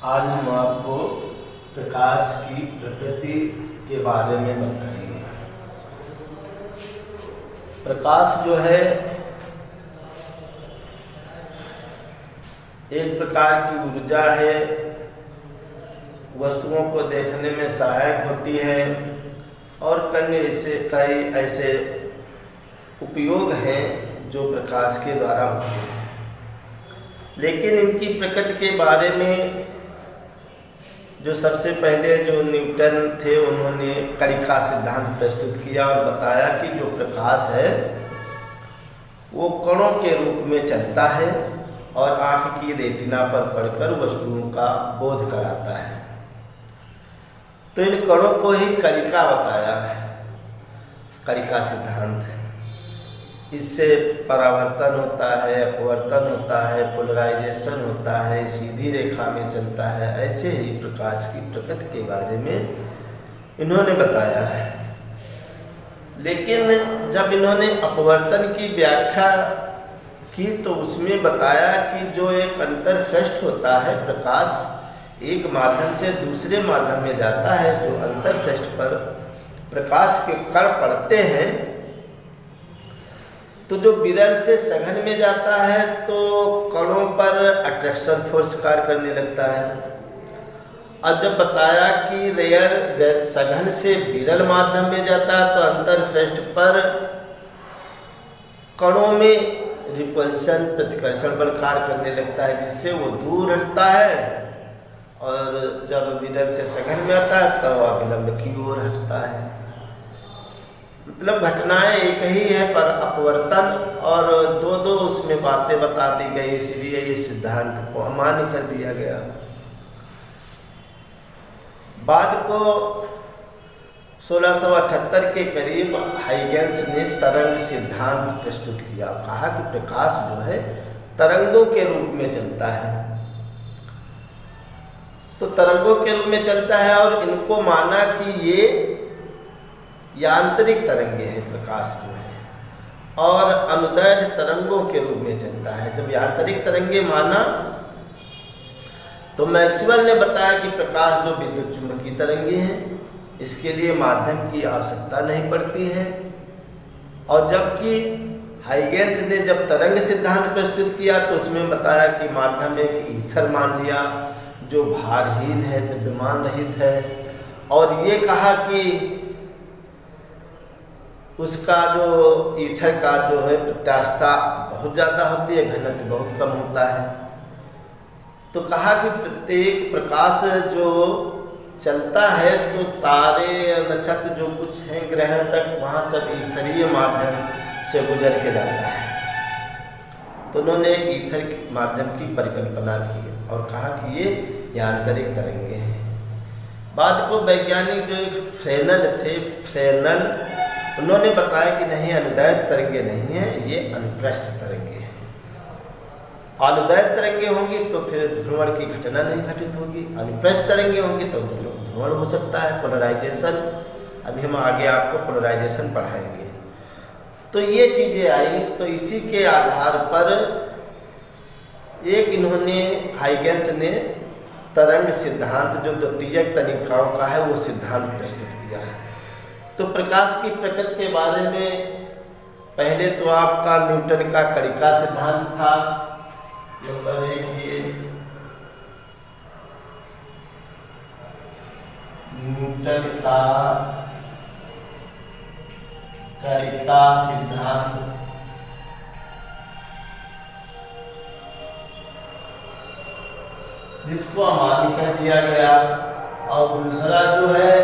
आज हम आपको प्रकाश की प्रकृति के बारे में बताएंगे। प्रकाश जो है एक प्रकार की ऊर्जा है, वस्तुओं को देखने में सहायक होती है और कई ऐसे उपयोग हैं जो प्रकाश के द्वारा होते हैं। लेकिन इनकी प्रकृति के बारे में जो सबसे पहले जो न्यूटन थे उन्होंने कणिका सिद्धांत प्रस्तुत किया और बताया कि जो प्रकाश है वो कणों के रूप में चलता है और आँख की रेटिना पर पड़कर वस्तुओं का बोध कराता है। तो इन कणों को ही कणिका बताया है, कणिका सिद्धांत। इससे परावर्तन होता है, अपवर्तन होता है, पोलराइजेशन होता है, सीधी रेखा में चलता है। ऐसे ही प्रकाश की प्रकृति के बारे में इन्होंने बताया है। लेकिन जब इन्होंने अपवर्तन की व्याख्या की तो उसमें बताया कि जो एक अंतरपृष्ठ होता है, प्रकाश एक माध्यम से दूसरे माध्यम में जाता है। जो अंतरपृष्ठ पर प्रकाश के कण पड़ते हैं तो जो विरल से सघन में जाता है तो कणों पर अट्रैक्शन फोर्स कार्य करने लगता है। अब जब बताया कि रेयर सघन से विरल माध्यम में जाता है तो अंतरपृष्ठ पर कणों में रिपल्शन प्रतिकर्षण बल कार्य करने लगता है, जिससे वो दूर हटता है और जब विरल से सघन में आता है तो अभिलंब की ओर हटता है। मतलब घटनाएं एक ही है पर अपवर्तन और दो उसमें बातें बता दी गई, इसलिए ये सिद्धांत को अमान्य कर दिया गया। बाद को 1678 के करीब हाइगेंस ने तरंग सिद्धांत प्रस्तुत किया। कहा कि प्रकाश जो है तरंगों के रूप में चलता है, तो तरंगों के रूप में चलता है और इनको माना कि ये यांत्रिक तरंगे हैं प्रकाश जो है, और अनुदैर्ध्य तरंगों के रूप में चलता है। जब यांत्रिक तरंगे माना तो मैक्सवेल ने बताया कि प्रकाश जो विद्युत चुंबकीय तरंगे हैं, इसके लिए माध्यम की आवश्यकता नहीं पड़ती है। और जबकि हाइगेंस ने जब तरंग सिद्धांत प्रस्तुत किया तो उसमें बताया कि माध्यम एक ईथर मान लिया जो भारहीन है, द्रव्यमान रहित है, और ये कहा कि उसका जो ईथर का जो है प्रत्यास्थता बहुत ज़्यादा होती है, घनत्व बहुत कम होता है। तो कहा कि प्रत्येक प्रकाश जो चलता है तो तारे नक्षत्र जो कुछ हैं ग्रह तक वहाँ सब ईथरीय माध्यम से गुजर के जाता है। तो उन्होंने एक ईथर माध्यम की परिकल्पना की और कहा कि ये यांत्रिक तरंगे हैं। बाद को वैज्ञानिक जो एक फ्रेनल थे, उन्होंने बताया कि नहीं, अनुदैर्ध्य तरंगे नहीं हैं, ये अनुप्रस्थ तरंगे हैं। अनुदैर्ध्य तरंगे होंगी तो फिर ध्रुवण की घटना नहीं घटित होगी, अनुप्रस्थ तरंगे होंगी तो ध्रुवण हो सकता है, पोलराइजेशन। अभी हम आगे आपको पोलराइजेशन पढ़ाएंगे। तो ये चीज़ें आई, तो इसी के आधार पर एक इन्होंने हाइगेंस ने तरंग सिद्धांत जो द्वितीयक तनिकाओं का है वो सिद्धांत प्रस्तुत किया है। तो प्रकाश की प्रकृति के बारे में पहले तो आपका न्यूटन का कणिका सिद्धांत था, नंबर 1 ये न्यूटन का कणिका सिद्धांत, जिसको अमान्य कर दिया गया। और दूसरा जो है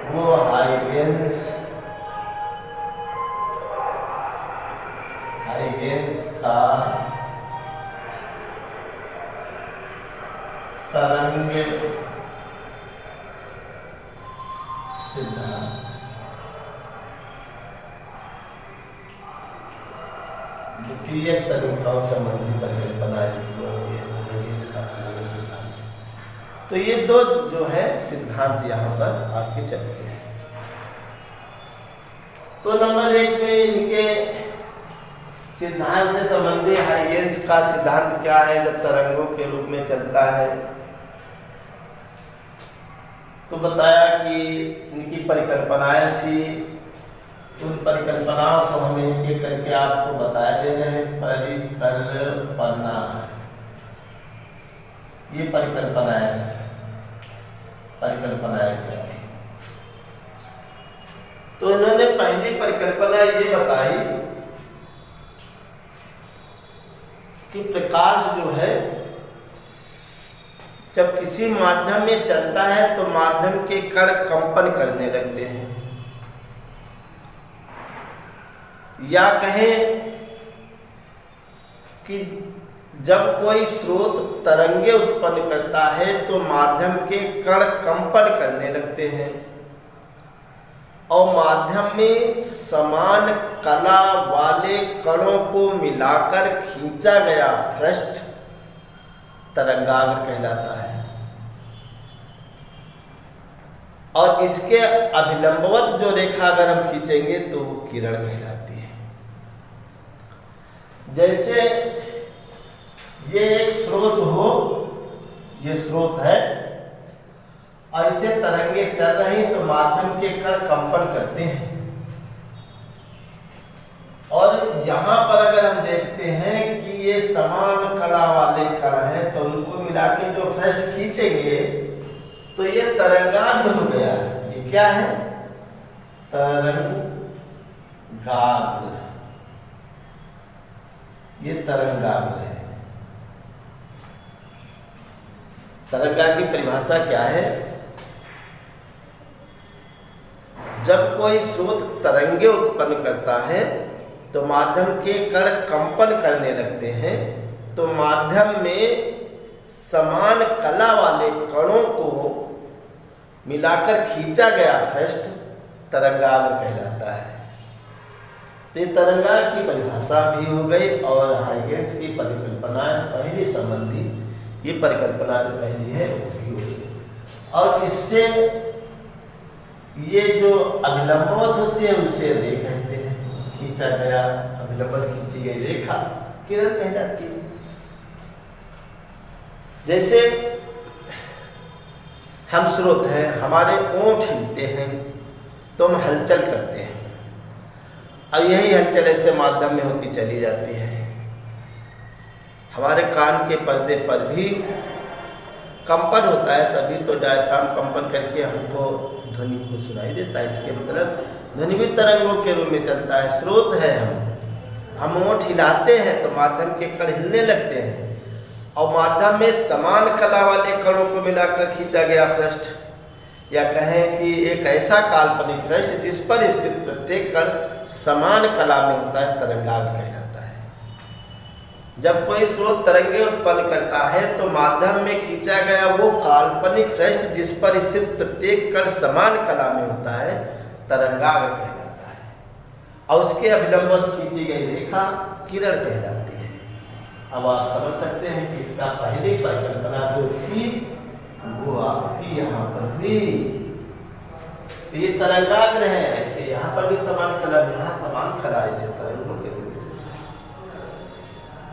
वो हाइगेंस का तरंग सिद्धांत। द्वितीय तनिकाओं संबंधी परिकल्पना जो है हाइगेंस का तरंग सिद्धांत। तो ये दो जो है सिद्धांत यहाँ पर आपके चलते हैं। तो नंबर 1 में इनके सिद्धांत से संबंधी हाइगेंस का सिद्धांत क्या है, जब तरंगों के रूप में चलता है तो बताया कि इनकी परिकल्पनाएं थी, उन परिकल्पनाओं को हम एक एक करके आपको बता दे रहे हैं। परिकल्पना, ये परिकल्पनाएं हैं। परिकल्पनाएं क्या थी? तो इन्होंने पहली परिकल्पना ये बताई कि प्रकाश जो है जब किसी माध्यम में चलता है तो माध्यम के कण कंपन करने लगते हैं, या कहें कि जब कोई स्रोत तरंगे उत्पन्न करता है तो माध्यम के कण कंपन करने लगते हैं और माध्यम में समान कला वाले कणों को मिलाकर खींचा गया पृष्ठ तरंगाग्र कहलाता है, और इसके अभिलंबवत जो रेखा अगर हम खींचेंगे तो वो किरण कहलाती है। जैसे ये एक स्रोत हो, ये स्रोत है, ऐसे तरंगे चल रही तो माध्यम के कण कंपन करते हैं, और यहाँ पर अगर हम देखते हैं कि ये समान कला वाले कण हैं तो उनको मिला के जो पृष्ठ खींचेंगे तो ये तरंगाग्र हो गया। ये क्या है? तरंगाग्र। ये तरंगाग्र है। तरंगाग्र की परिभाषा क्या है? जब कोई स्रोत तरंगे उत्पन्न करता है तो माध्यम के कण कंपन करने लगते हैं, तो माध्यम में समान कला वाले कणों को मिलाकर खींचा गया पृष्ठ तरंगाग्र कहलाता है। तो ये तरंगाग्र की परिभाषा भी हो गई, और हाइगेंस की परिकल्पना पहली संबंधी ये परिकल्पना जो पहली है वो भी हो गई, और इससे ये जो अभिलंबवत होती है उसे रे कहते हैं। खींचा गया, अभिलंबवत खींची गई रेखा किरण कहलाती है। जैसे हम स्रोत हैं, हमारे ओंठ हिलते हैं तो हम हलचल करते हैं, और यही हलचल ऐसे माध्यम में होती चली जाती है। हमारे कान के पर्दे पर भी कंपन होता है, तभी तो डायफ्राम कंपन करके हमको ध्वनि को सुनाई देता है। इसके मतलब ध्वनि भी तरंगों के रूप में चलता है। स्रोत है, हम ओंठ हिलाते हैं तो माध्यम के कण हिलने लगते हैं, और माध्यम में समान कला वाले कणों को मिलाकर खींचा गया पृष्ठ, या कहें कि एक ऐसा काल्पनिक पृष्ठ जिस पर स्थित प्रत्येक कण समान कला में होता है, तरंगाग्र कहलाता है। जब कोई स्रोत तरंगे उत्पन्न करता है तो माध्यम में खींचा गया वो काल्पनिक पृष्ठ जिस पर स्थित प्रत्येक कण समान कला में होता है, तरंगाग्र कहलाता है, और उसके अभिलंबन खींची गई रेखा किरण कहलाती है। अब आप समझ सकते हैं कि इसका पहली परिकल्पना जो थी वो आपकी यहाँ पर भी, ये तरंगाग्र है, ऐसे यहाँ पर भी समान कला, यहाँ समान कला, ऐसे तरंगों के रूप में।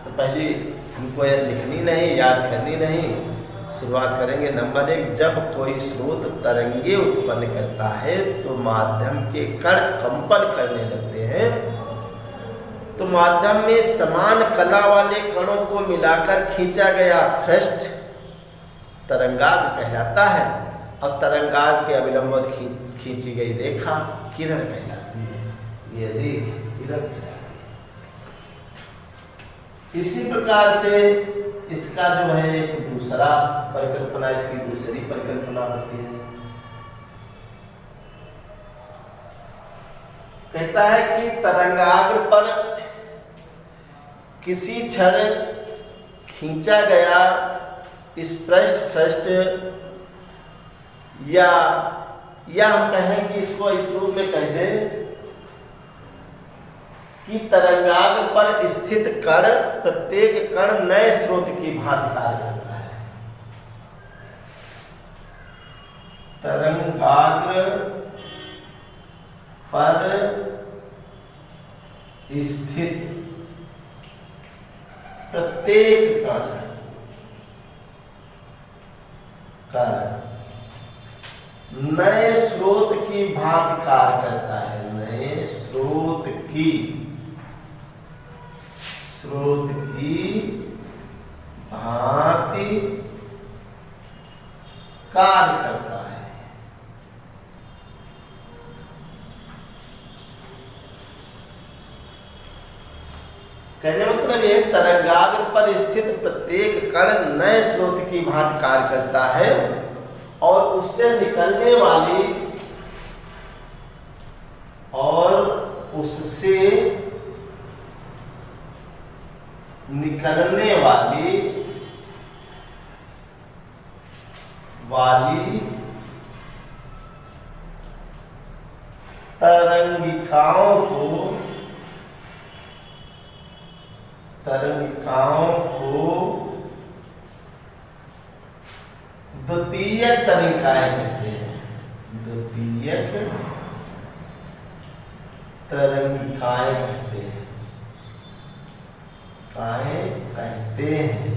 तो पहली हमको यह लिखनी नहीं, याद करनी नहीं। शुरुआत करेंगे नंबर 1। जब कोई स्रोत तरंगे उत्पन्न करता है तो माध्यम के कण कंपन करने लगते हैं, तो माध्यम में समान कला वाले कणों को मिलाकर खींचा गया पृष्ठ तरंगाग्र कहलाता है, और तरंगाग्र के अभिलंबवत खींची गई रेखा किरण कहलाती है। ये रे किरण कहलाती है। इसी प्रकार से इसका जो है एक दूसरा परिकल्पना, इसकी दूसरी परिकल्पना होती है। कहता है कि तरंगाग्र पर किसी क्षण खींचा गया इस पृष्ठ या हम कहें कि इसको इस रूप में कह दें कि तरंगाग्र पर स्थित कण, प्रत्येक कण नए स्रोत की भांति कार्य करता है। तरंगाग्र पर स्थित प्रत्येक कण नए स्रोत की भांति कार्य करता है, नए स्रोत की भांति कार्य करता है। कहने मतलब यह तरंगाग्र पर स्थित प्रत्येक कण नए स्रोत की भांति कार्य करता है और उससे निकलने वाली तरंगिकाओं को द्वितीयक तरंगिकाएं कहते हैं। द्वितीयक तरंगिकाएं कहते हैं।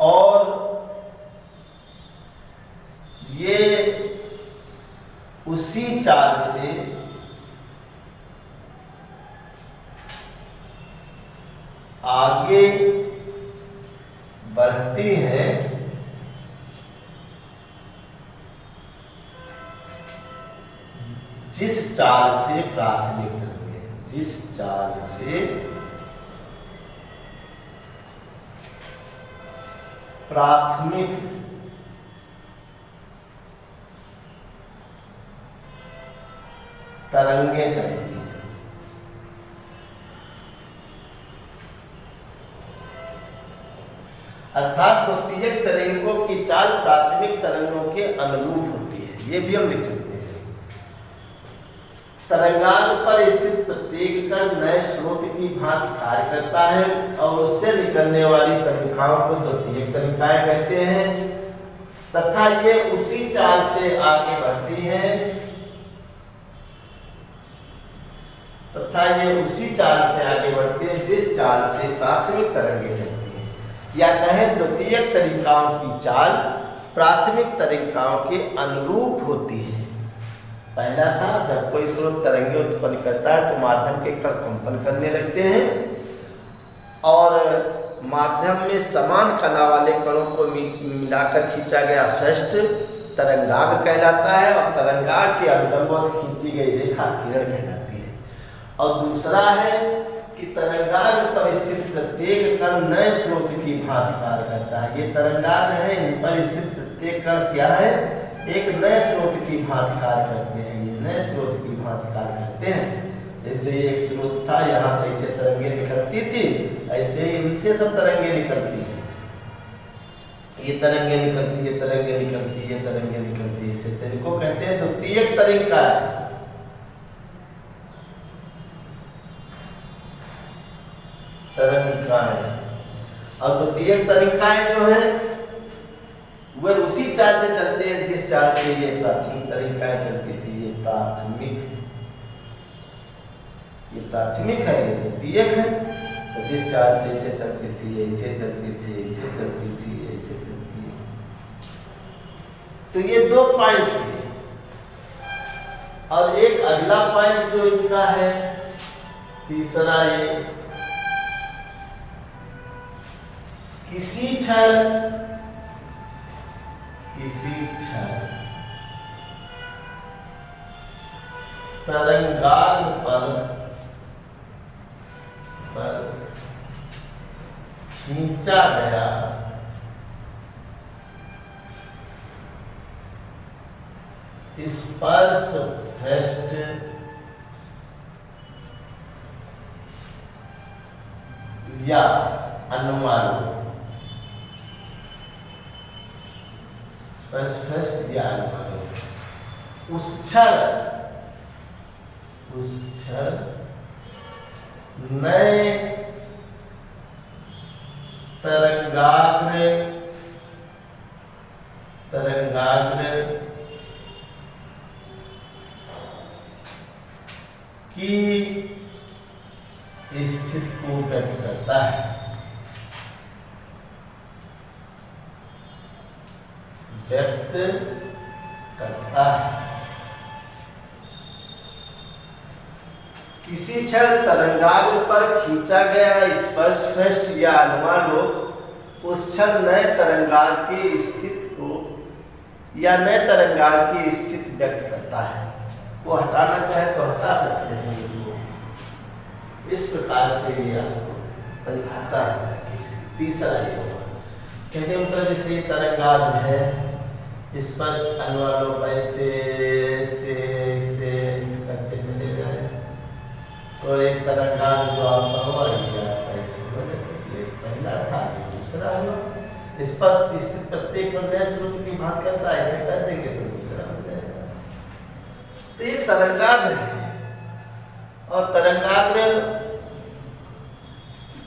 और ये उसी चाल से आगे बढ़ती हैं जिस चाल से प्राथमिक तरंगें चलती हैं। अर्थात द्वितीयक तरंगों की चाल प्राथमिक तरंगों के अनुरूप होती है। ये भी हम लिख सकते हैं। तरंगाग्र पर स्थित प्रत्येक कण नए स्रोत की भांति कार्य करता है और उससे निकलने वाली तरंगिकाओं को द्वितीयक तरंगिकाएं कहते हैं तथा ये उसी चाल से आगे बढ़ती हैं जिस चाल से प्राथमिक तरंगें चलती हैं, या कहें द्वितीयक तरंगिकाओं की चाल प्राथमिक तरंगिकाओं के अनुरूप होती है। पहला था जब कोई स्रोत तरंगे उत्पन्न करता है तो माध्यम के कण कंपन करने लगते हैं और माध्यम में समान कला वाले कणों को मिलाकर खींचा गया पृष्ठ तरंगाग्र कहलाता है और तरंगाग्र के अनुलंब खींची गई रेखा किरण कहलाती है। और दूसरा है कि तरंगाग्र पर स्थित प्रत्येक कण नए स्रोत की भांति कार्य करता है। ये तरंगाग्र है, इन पर स्थित प्रत्येक कण क्या है, एक नए स्रोत की भांति कार्य करते हैं। ये नए स्रोत की भांति कार्य करते हैं। जैसे एक स्रोत था, यहाँ से इसे तरंगे निकलती थी, ऐसे इनसे सब तरंगे निकलती हैं। ये तरंगे निकलती, ये तरंगे निकलती, ये तरंगे निकलती, इसे इनको कहते हैं द्वितीयक तरंगिका है। तरंगिकाएं और द्वितीयक तरंगिकाएं जो है वह उसी चाल से चलते हैं जिस चाल से ये प्राथमिक तरंगिकाएं चलती थी। ये प्राथमिक है, ये द्वितीयक है। तो जिस चाल से इसे चलती थी, ऐसे चलती थी, ऐसे चलती थी, ऐसे चलती है। तो ये दो पॉइंट हुए और एक अगला पॉइंट जो इनका है तीसरा, ये किसी क्षण तरंगाग्र पर खींचा गया स्पर्श पृष्ठ या अनुमान उस क्षण नए तरंगाग्र की स्थिति को व्यक्त करता है। करता है। किसी क्षण तरंगाग्र पर खींचा गया स्पर्श पृष्ठ या अनुमालोक उस क्षण नए तरंगाग्र की स्थिति को या नए तरंगाग्र की स्थिति व्यक्त करता है। को हटाना चाहे तो हटा सकते हैं। इस प्रकार से ये परिभाषा है। तीसरा ये होगा कहते मतलब जैसे तरंगाग्र है, इस पर अनुवालोक ऐसे से करते चले गए तो एक तरंगाग्र जो आपका हुआ ऐसे ये पहला था, ये दूसरा हुआ। इस पर स्थित प्रत्येक नए स्रोत की बात करता है, ऐसे कर देंगे तो दूसरा हो जाएगा। तो ये तरंगाग्र है। और तरंगाग्र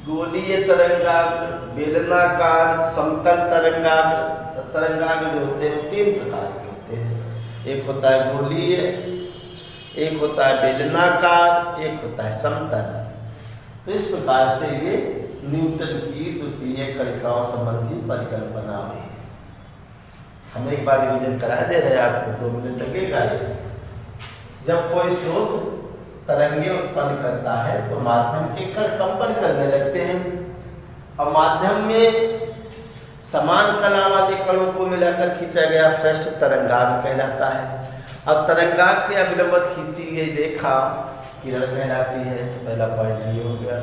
गोलीय तरंगाग्र, बेलनाकार, समतल तरंगाग्र। तो तरंगाग्र जो होते हैं 3 प्रकार के होते हैं। एक होता है गोलीय, एक होता है बेलनाकार, एक होता है समतल। तो इस प्रकार से ये न्यूटन की द्वितीय कणिकाओं संबंधी परिकल्पना हुई। हम एक बार रिवीजन करा दे रहे हैं आपको, 2 मिनट लगेगा। ये जब कोई स्रोत तरंगे उत्पन्न करता है तो माध्यम के कण कंपन करने लगते हैं और माध्यम में समान कला वाले कणों को मिलाकर खींचा गया पृष्ठ तरंगाग्र कहलाता है। अब तरंगाग्र की अविलंबित खींची गई रेखा किरण कहलाती है। तो पहला पॉइंट ये हो गया।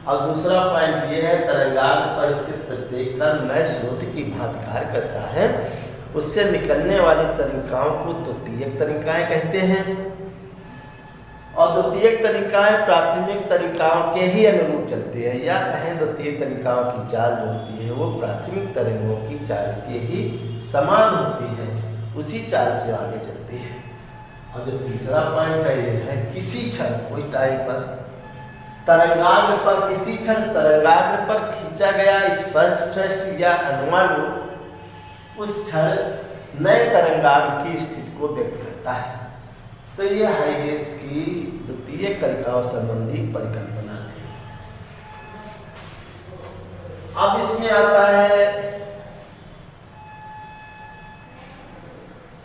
और दूसरा पॉइंट ये है तरंगाग्र पर स्थित प्रत्येक कण नए स्रोत की भांति कार्य करता है। उससे निकलने वाली तनिकाओं को द्वितीयक तनिकाएं कहते हैं। और द्वितीयक तनिकाएं प्राथमिक तनिकाओं के ही अनुरूप चलती है, या कहें द्वितीयक तनिकाओं की चाल जो होती है वो प्राथमिक तरंगों की चाल के ही समान होती है, उसी चाल से आगे चलती है। और जो तीसरा पॉइंट है ये है किसी क्षण कोई टाइम पर तरंगाग्र पर किसी क्षण तरंगाग्र पर खींचा गया स्पर्श पृष्ठ या अनुमालोक उस क्षण नए तरंगाग्र की स्थिति को व्यक्त करता है। तो ये हाइगेंस की द्वितीय कणिकाओं संबंधी परिकल्पना है। अब इसमें आता है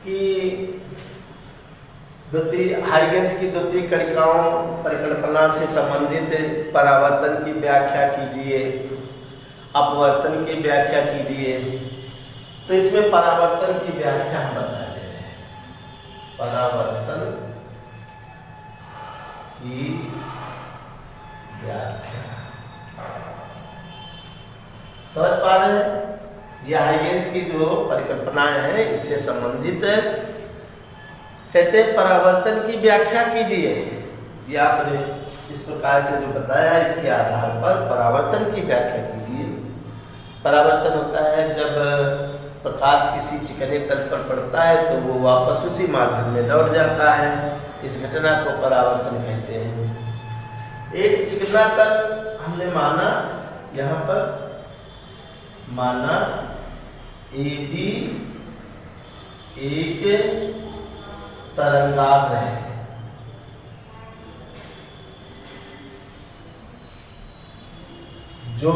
कि हाइगेंस की द्वितीय कणिकाओं परिकल्पना से संबंधित परावर्तन की व्याख्या कीजिए, अपवर्तन की व्याख्या कीजिए। तो इसमें परावर्तन की व्याख्या हम बता दे रहे हैं। परावर्तन की व्याख्या समझ पा रहे हैं। यह हाइगेंस की जो परिकल्पनाएं हैं इससे संबंधित कहते हैं परावर्तन की व्याख्या कीजिए। ये आपने इस प्रकार से जो बताया इसके आधार पर परावर्तन की व्याख्या कीजिए। परावर्तन होता है जब प्रकाश किसी चिकने तल पर पड़ता है तो वो वापस उसी माध्यम में लौट जाता है। इस घटना को परावर्तन कहते हैं। एक चिकना तल हमने माना, यहाँ पर माना AB एक तरंगाग्र है। जो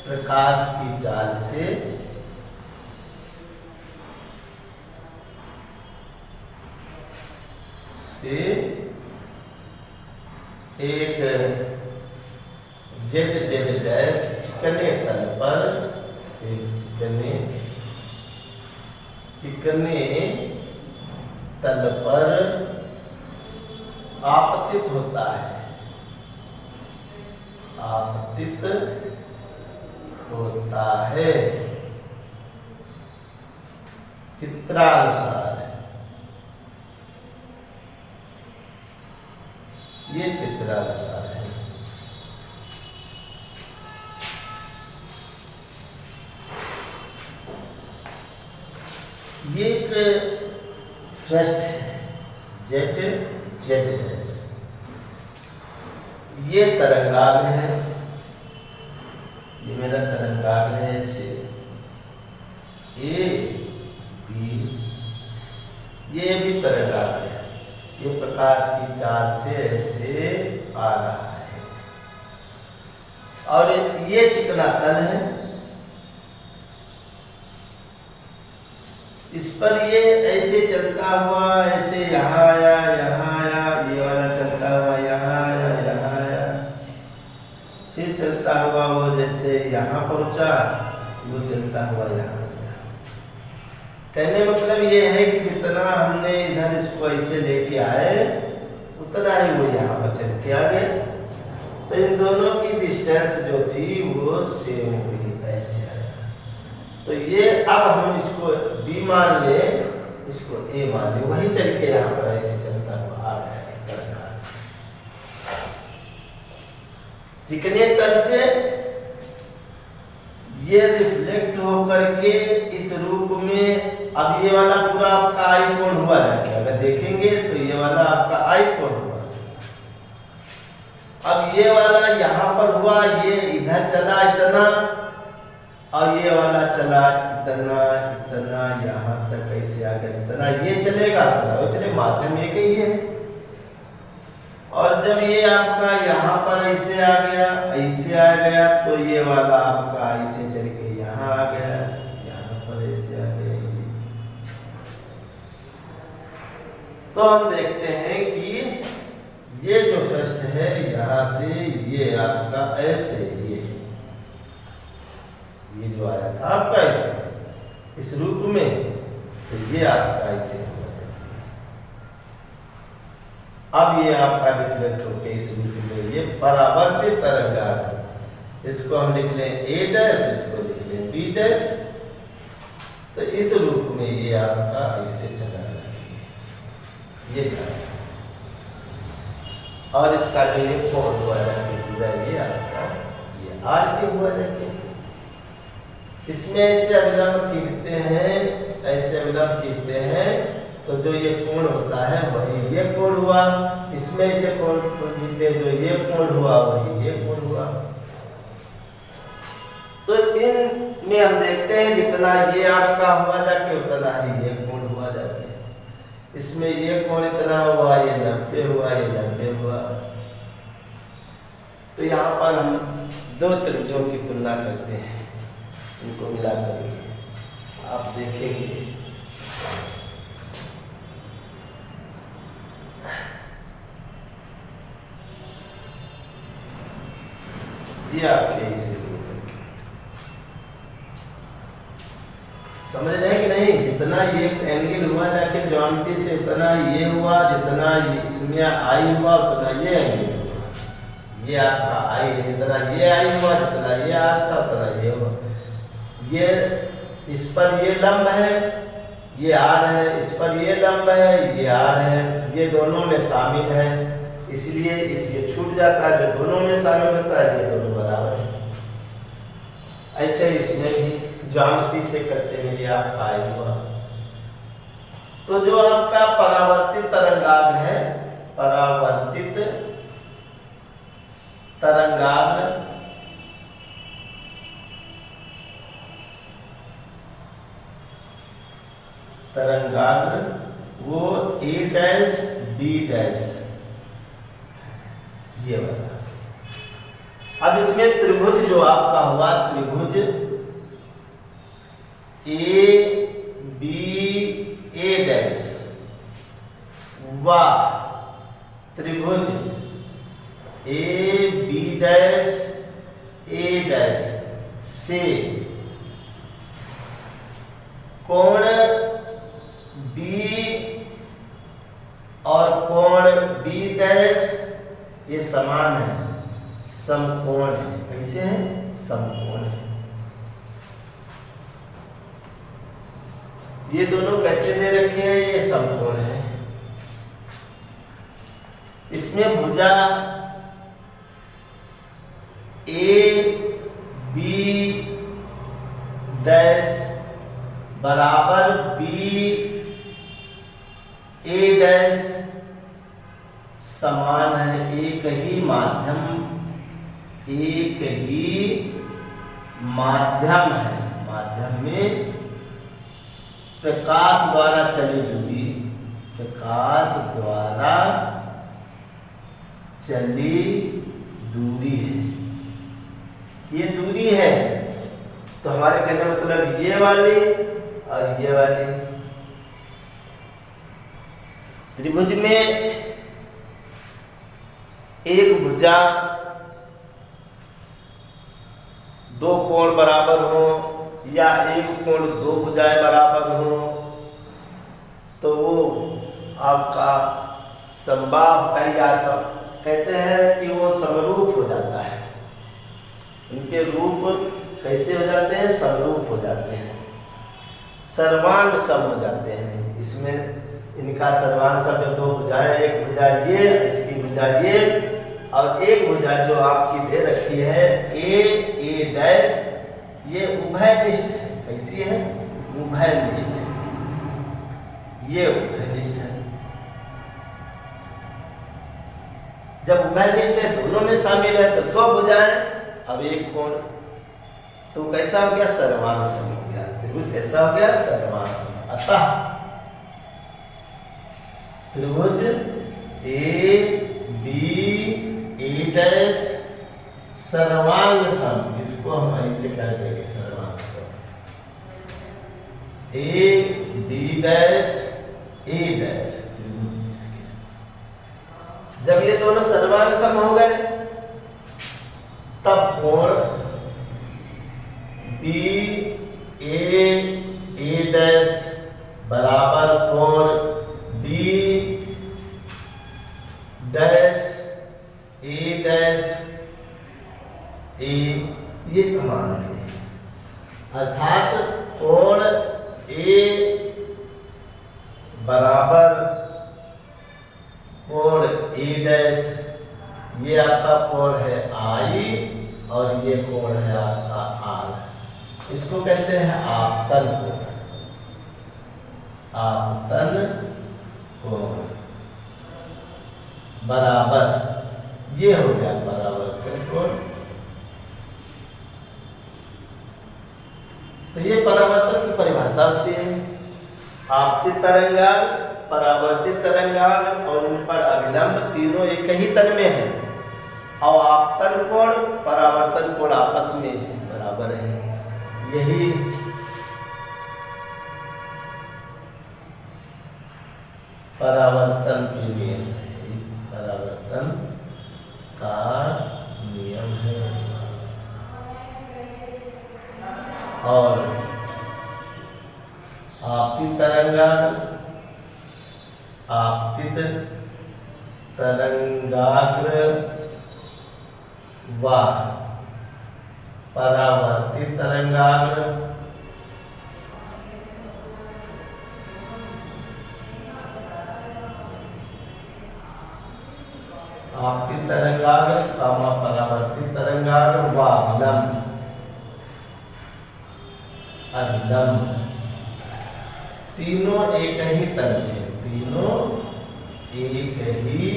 प्रकाश की चाल से एक जेड डैश चिकने तल पर चिकने तल पर आपतित होता है। आपतित होता है चित्रानुसार। ये चित्रानुसार है। ये एक पृष्ठ है जेड डैश। ये तरंगाग्र है। ये मेरा तरंगाग्र है। ऐसे ए बी, ये भी तरंगाग्र है। ये प्रकाश की चाल से ऐसे आ रहा है। और ये चिकना तल है। इस पर ये ऐसे चलता हुआ ऐसे यहाँ आया, ये वाला चलता हुआ यहाँ आया, फिर चलता हुआ वो जैसे यहाँ पहुंचा, वो चलता हुआ यहाँ गया। कहने मतलब ये है कि जितना हमने इधर इसको ऐसे लेके आए उतना ही वो यहाँ पर चल के आ गया। तो इन दोनों की डिस्टेंस जो थी वो सेम हुई, ऐसे आया। तो ये अब हम इसको B मान ले, इसको A मान ले, वही चल के यहाँ पर ऐसे चलता हुआ आ गया। चिकने तल से ये रिफ्लेक्ट होकर के इस रूप में, अब ये वाला पूरा आपका आई कोण हुआ जाके, अगर देखेंगे तो ये वाला आपका आई कोण हुआ। अब ये वाला यहाँ पर हुआ, ये इधर चला इतना, और ये वाला चला इतना इतना, यहाँ तक ऐसे आ गया इतना, ये चलेगा इतना, वो चले, माध्यम एक ही है। और जब ये आपका यहाँ पर ऐसे आ गया, तो ये वाला आपका ऐसे चल के यहाँ आ गया, यहाँ पर ऐसे आ गया। तो हम देखते हैं कि ये जो फर्स्ट है यहाँ से ये आपका ऐसे, ये जो आया था आपका ऐसे इस रूप में, तो ये आपका ऐसे हो गया। अब ये आपका रिफ्लेक्ट होके इस रूप में ये परावर्तित तरंगाग्र, इसको हम लिख लें A डैश, इसको लिख लें B डैश। तो इस रूप में ये आपका ऐसे चला ये था, और इसका जो ये कोण हुआ जाके पूरा ये आपका ये R के हुआ जाके। इसमें ऐसे अभिलंब खींचते हैं, ऐसे अभिलंब खींचते हैं, तो जो ये कोण होता है वही ये कोण हुआ। इसमें ऐसे कोण खींचते, जो ये कोण हुआ वही ये कोण हुआ। तो इन में हम देखते हैं जितना ये आपका हुआ जाके उतना ही ये कोण हुआ जाके। इसमें ये कोण इतना हुआ, ये 90 हुआ, ये 90 हुआ। तो यहाँ पर हम दो त्रिभुजों की तुलना करते हैं, इनको मिला करके आप देखेंगे। ये आपके इसे समझ रहे हैं कि नहीं? जितना ये एंगल हुआ जाके ज्यामिति से उतना ये हुआ, जितना इसमें आई हुआ उतना ये एंगल हुआ। ये आपका आई है, जितना ये आई हुआ, जितना ये आ था उतना ये हुआ। ये इस पर ये लंब है, ये आर है, इस पर ये लंब है, ये आर है, ये दोनों में शामिल है, इसलिए इस ये छूट जाता है। जो दोनों में शामिल होता है ये दोनों बराबर है। ऐसे इसमें भी ज्यामिति से करते हैं, ये आपका आई हुआ। तो जो आपका परावर्तित तरंगाग्र है, परावर्तित तरंगाग्र वो A डैश B डैश ये वाला। अब इसमें त्रिभुज जो आपका हुआ, त्रिभुज A B A डैश व त्रिभुज A B dash A dash से कोण B और कोण B डैश ये समान है, समकोण है। कैसे है? समकोण है। ये दोनों कैसे दे रखे हैं? ये समकोण है। इसमें भुजा A B डैश बराबर B A डैश समान है। एक ही माध्यम, एक ही माध्यम है। माध्यम में प्रकाश द्वारा चली दूरी, प्रकाश द्वारा चली दूरी है, ये दूरी है। तो हमारे कहने का मतलब ये वाली और ये वाली त्रिभुज में एक भुजा दो कोण बराबर हो या एक कोण दो भुजाएं बराबर हो तो वो आपका समबाहु का या कहते हैं कि वो समरूप हो जाता है। उनके रूप कैसे हो जाते हैं? समरूप हो जाते हैं, सर्वांग सम हो जाते हैं। इसमें इनका सर्वांग सम दो भुजाएं, एक भुजा ये, इसकी भुजा ये, और एक भुजा जो आपकी दे रखी है ए डैश, ये उभयनिष्ठ है। कैसी है? उभयनिष्ठ। ये उभयनिष्ठ है। जब उभयनिष्ठ है, दोनों में शामिल है, तो दो भुजाएं अब एक कोण, तो कैसा हो गया? सर्वांग सम हो गया। त्रिभुज कैसा हो गया? सर्वांग सम। अतः त्रिभुज ए बी ए डैश सर्वांग सम, इसको हम ऐसे कर देंगे सर्वांग सम। A D dash A dash, जब ये दोनों सर्वांग सम हो गए तब कोण बी ए डैश बराबर कोण बी डैश ए डैश ए, ये समान है। अर्थात कोण ए बराबर कोण ए डैश, ये आपका कोण है आई और ये कोण है आपका आर। इसको कहते हैं आपतन कोण। आपतन कोण बराबर, ये हो गया परावर्तन कोण। तो ये परावर्तन की परिभाषा होती है। आपतित तरंगांग, परावर्तित तरंगांग और इन पर अभिलंब तीनों एक ही तल में है, और आपतन कोण परावर्तन कोण आपस में बराबर है। यही परावर्तन के नियम है, परावर्तन का नियम है। और आपतित तरंगांग, आपतित तरंगाग्र व परावर्तित तरंगाग्र आपतित तरंगाग्र कामा परावर्तित तरंगाग्र व अभिलंब, अभिलंब तीनों एक ही तल में, तीनों एक ही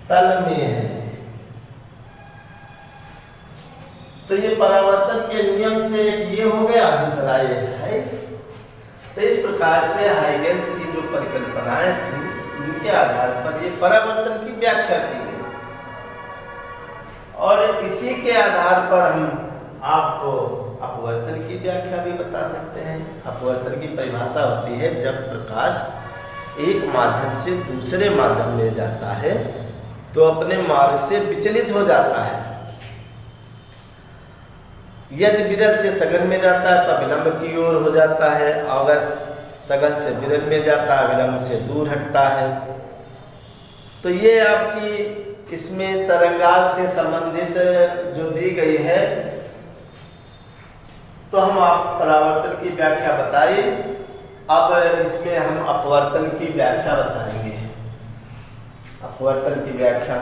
तल में है। तो ये परावर्तन के नियम से एक ये हो गया, दूसरा ये है। तो इस प्रकार से हाइगेंस की जो परिकल्पनाएं थी उनके आधार पर ये परावर्तन की व्याख्या की गई, और इसी के आधार पर हम आपको अपवर्तन की व्याख्या भी बता सकते हैं। अपवर्तन की परिभाषा होती है जब प्रकाश एक माध्यम से दूसरे माध्यम में जाता है तो अपने मार्ग से विचलित हो जाता है। यदि विरल से सघन में जाता है तो विलंब की ओर हो जाता है, अगर सघन से विरल में जाता है विलंब से दूर हटता है। तो ये आपकी इसमें तरंगांग से संबंधित जो दी गई है, तो हम आप परावर्तन की व्याख्या बताई। अब इसमें हम अपवर्तन की व्याख्या बताएंगे। अपवर्तन की व्याख्या